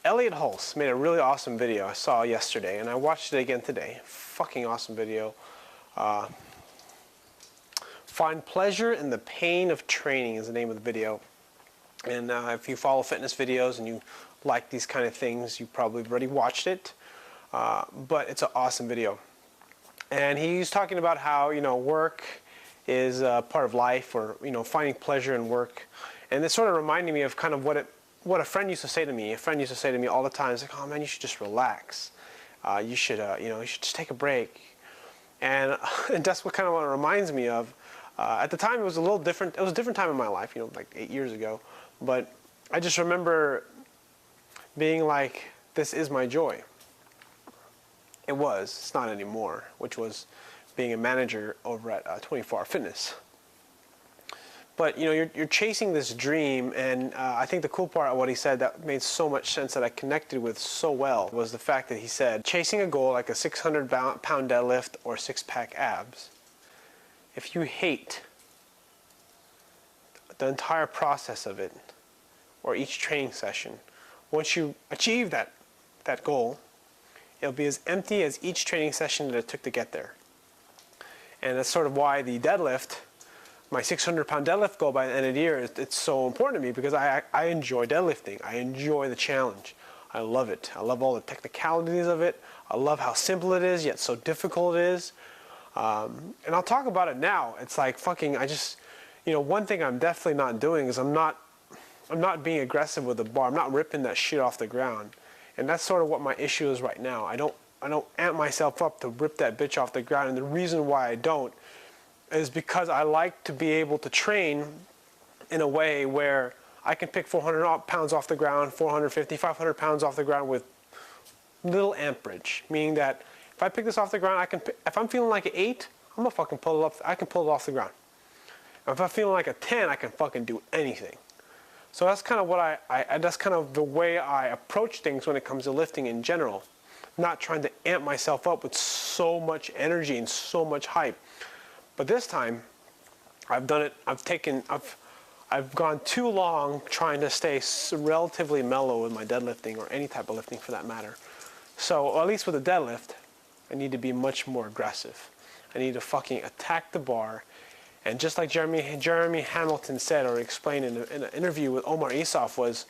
Elliot Hulse made a really awesome video I saw yesterday, and I watched it again today. Fucking awesome video. Find pleasure in the pain of training is the name of the video. And if you follow fitness videos and you like these kind of things, you probably already watched it. But it's an awesome video. And he's talking about how, work is part of life, or, finding pleasure in work. And this sort of reminded me of kind of what a friend used to say to me. A friend used to say to me all the time, it's like, oh man, you should just relax. You should just take a break. And that's what it reminds me of. At the time, it was a little different. It was a different time in my life, like 8 years ago. But I just remember being like, this is my joy. It was. It's not anymore, which was being a manager over at 24 Hour Fitness. But you're chasing this dream, and I think the cool part of what he said that made so much sense, that I connected with so well, was the fact that he said, chasing a goal like a 600-pound deadlift or six-pack abs, if you hate the entire process of it, or each training session, once you achieve that goal, it'll be as empty as each training session that it took to get there. And that's sort of why the deadlift, my 600-pound deadlift goal by the end of the year, it's so important to me, because I enjoy deadlifting. I enjoy the challenge. I love it. I love all the technicalities of it. I love how simple it is, yet so difficult it is. And I'll talk about it now. It's like one thing I'm definitely not doing is I'm not being aggressive with the bar. I'm not ripping that shit off the ground. And that's sort of what my issue is right now. I don't amp myself up to rip that bitch off the ground. And the reason why I don't is because I like to be able to train in a way where I can pick 400 pounds off the ground, 450, 500 pounds off the ground with little amperage. Meaning that if I pick this off the ground, if I'm feeling like an 8, I'm gonna fucking pull it up. I can pull it off the ground. If I'm feeling like a 10, I can fucking do anything. So that's kind of what that's kind of the way I approach things when it comes to lifting in general. Not trying to amp myself up with so much energy and so much hype. But this time, I've done it. I've gone too long trying to stay relatively mellow with my deadlifting, or any type of lifting for that matter. So at least with the deadlift, I need to be much more aggressive. I need to fucking attack the bar. And just like Jeremy Hamilton said, or explained in an interview with Omarisuf, was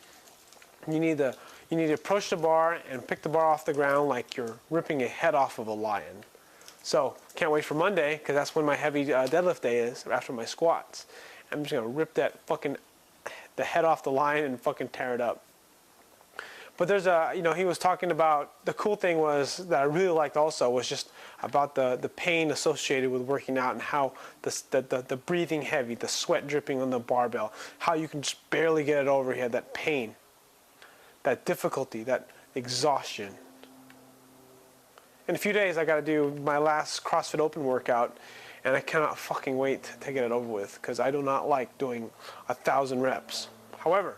you need to approach the bar and pick the bar off the ground like you're ripping a head off of a lion. So can't wait for Monday, because that's when my heavy deadlift day is, after my squats. I'm just gonna rip the head off the lion and fucking tear it up. But there's he was talking about, the cool thing was, that I really liked also, was just about the pain associated with working out, and how the breathing heavy, the sweat dripping on the barbell, how you can just barely get it over here, that pain, that difficulty, that exhaustion. In a few days, I gotta do my last CrossFit Open workout, and I cannot fucking wait to get it over with, because I do not like doing 1,000 reps. However,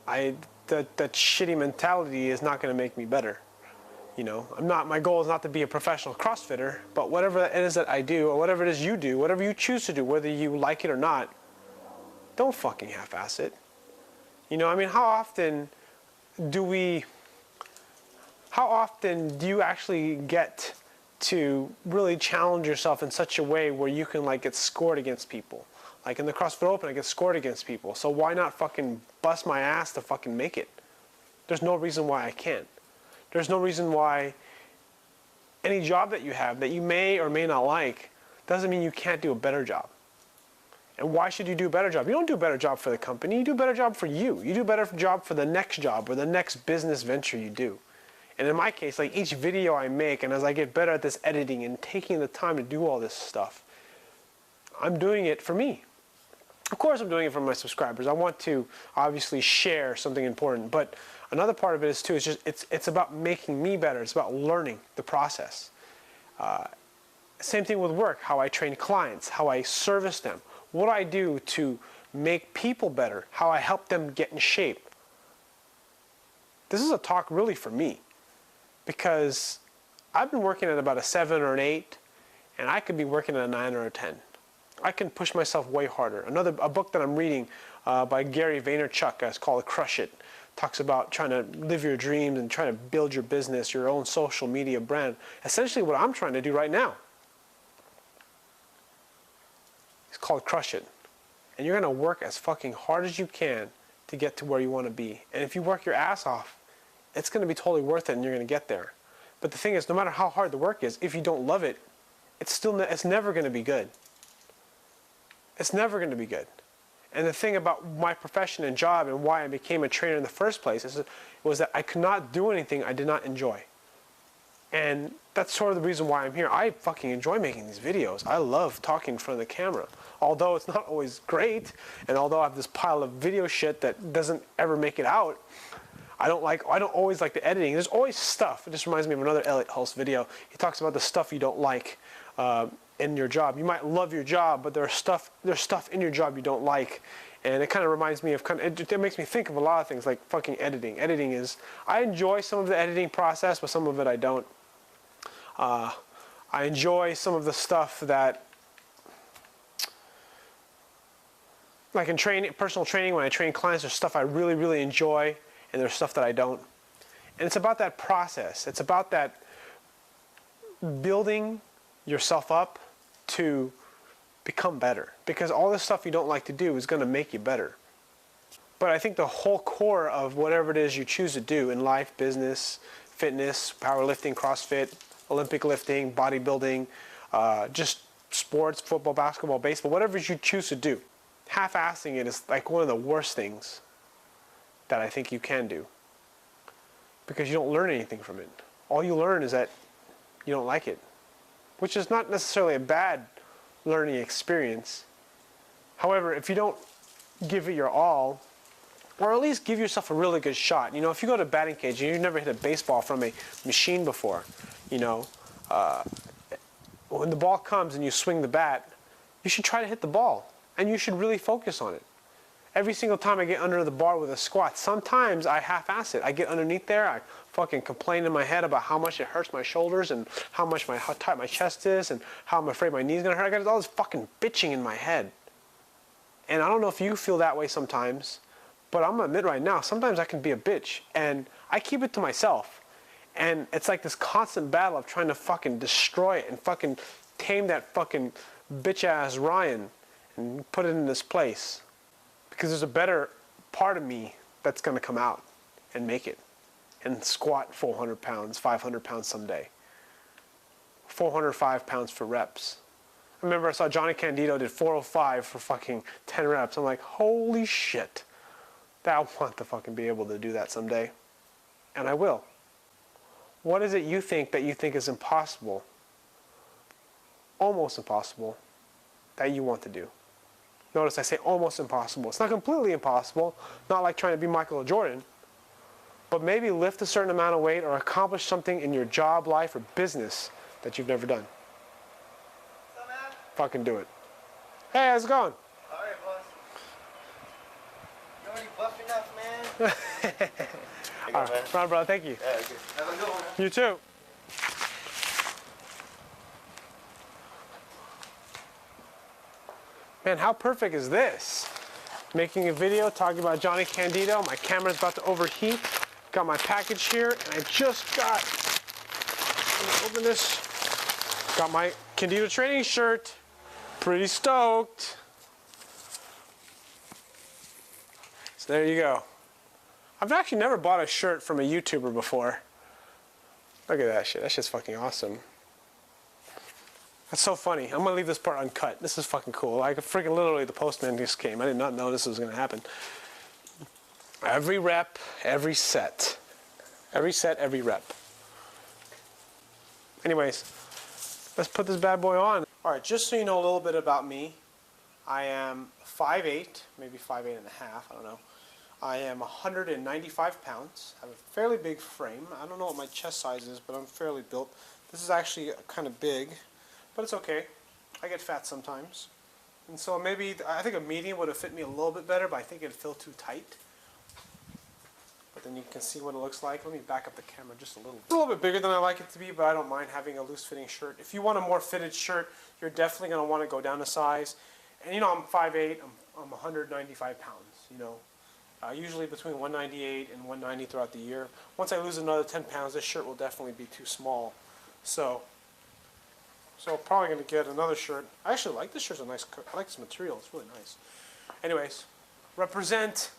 that shitty mentality is not going to make me better. My goal is not to be a professional CrossFitter, but whatever it is that I do, or whatever it is you do, whatever you choose to do, whether you like it or not, don't fucking half-ass it. How often do you actually get to really challenge yourself in such a way where you can get scored against people? Like in the CrossFit Open, I get scored against people. So why not fucking bust my ass to fucking make it? There's no reason why I can't. There's no reason why any job that you have that you may or may not like doesn't mean you can't do a better job. And why should you do a better job? You don't do a better job for the company. You do a better job for you. You do a better job for the next job or the next business venture you do. And in my case, each video I make, and as I get better at this editing and taking the time to do all this stuff, I'm doing it for me. Of course I'm doing it for my subscribers. I want to obviously share something important, but another part of it is too, it's about making me better. It's about learning the process. Same thing with work, how I train clients, how I service them, what I do to make people better, how I help them get in shape. This is a talk really for me, because I've been working at about a 7 or an 8, and I could be working at a 9 or a 10. I can push myself way harder. A book that I'm reading by Gary Vaynerchuck is called Crush It. talks about trying to live your dreams and trying to build your business, your own social media brand. Essentially what I'm trying to do right now. It's called Crush It. And you're going to work as fucking hard as you can to get to where you want to be. And if you work your ass off, it's going to be totally worth it and you're going to get there. But the thing is, no matter how hard the work is, if you don't love it, it's never going to be good. It's never going to be good. And the thing about my profession and job and why I became a trainer in the first place was that I could not do anything I did not enjoy. And that's sort of the reason why I'm here. I fucking enjoy making these videos. I love talking in front of the camera. Although it's not always great, and although I have this pile of video shit that doesn't ever make it out, I don't always like the editing. There's always stuff. It just reminds me of another Elliot Hulse video. He talks about the stuff you don't like in your job. You might love your job, but there's stuff in your job you don't like. And it kind of reminds me of it makes me think of a lot of things like fucking editing. Editing is, I enjoy some of the editing process, but some of it I don't. I enjoy some of the stuff that, like in personal training, when I train clients, there's stuff I really, really enjoy, and there's stuff that I don't. And it's about that process. It's about that building yourself up to become better. Because all the stuff you don't like to do is going to make you better. But I think the whole core of whatever it is you choose to do in life, business, fitness, powerlifting, CrossFit, Olympic lifting, bodybuilding, just sports, football, basketball, baseball, whatever you choose to do, half-assing it is like one of the worst things that I think you can do, because you don't learn anything from it. All you learn is that you don't like it, which is not necessarily a bad learning experience. However, if you don't give it your all, or at least give yourself a really good shot. You know, if you go to a batting cage and you've never hit a baseball from a machine before, you know, when the ball comes and you swing the bat, you should try to hit the ball, and you should really focus on it. Every single time I get under the bar with a squat, sometimes I half-ass it. I get underneath there, I fucking complain in my head about how much it hurts my shoulders and how tight my chest is and how I'm afraid my knee's gonna hurt. I got all this fucking bitching in my head. And I don't know if you feel that way sometimes, but I'm gonna admit right now, sometimes I can be a bitch, and I keep it to myself. And it's like this constant battle of trying to fucking destroy it and fucking tame that fucking bitch-ass Ryan and put it in this place. Because there's a better part of me that's going to come out and make it and squat 400 pounds, 500 pounds someday. 405 pounds for reps. I remember I saw Johnny Candito did 405 for fucking 10 reps. I'm like, holy shit. I want to fucking be able to do that someday. And I will. What is it you think is impossible, almost impossible, that you want to do? Notice I say almost impossible. It's not completely impossible, not like trying to be Michael Jordan, but maybe lift a certain amount of weight or accomplish something in your job, life, or business that you've never done. What's up, man? Fucking do it. Hey, how's it going? All right, boss. You already buff enough, man. All right, fine, brother. Thank you. Yeah, good. Have a good one, man. You too. Man, how perfect is this? Making a video talking about Johnny Candito. My camera's about to overheat. Got my package here, and I just got, let me open this. Got my Candito Training Shirt. Pretty stoked. So there you go. I've actually never bought a shirt from a YouTuber before. Look at that shit. That shit's fucking awesome. That's so funny. I'm gonna leave this part uncut. This is fucking cool. Like freaking literally the postman just came. I did not know this was gonna happen. Every rep, every set. Every set, every rep. Anyways, let's put this bad boy on. All right, just so you know a little bit about me, I am 5'8", maybe 5'8 and a half, I don't know. I am 195 pounds. I have a fairly big frame. I don't know what my chest size is, but I'm fairly built. This is actually kind of big, but it's okay. I get fat sometimes. And so maybe, I think a medium would have fit me a little bit better, but I think it'd feel too tight. But then you can see what it looks like. Let me back up the camera just a little. It's a little bit bigger than I like it to be, but I don't mind having a loose fitting shirt. If you want a more fitted shirt, you're definitely going to want to go down a size. And you know, I'm 5'8", I'm 195 pounds, you know. Usually between 198 and 190 throughout the year. Once I lose another 10 pounds, this shirt will definitely be too small. So probably going to get another shirt. I actually like this shirt. I like this material. It's really nice. Anyways, represent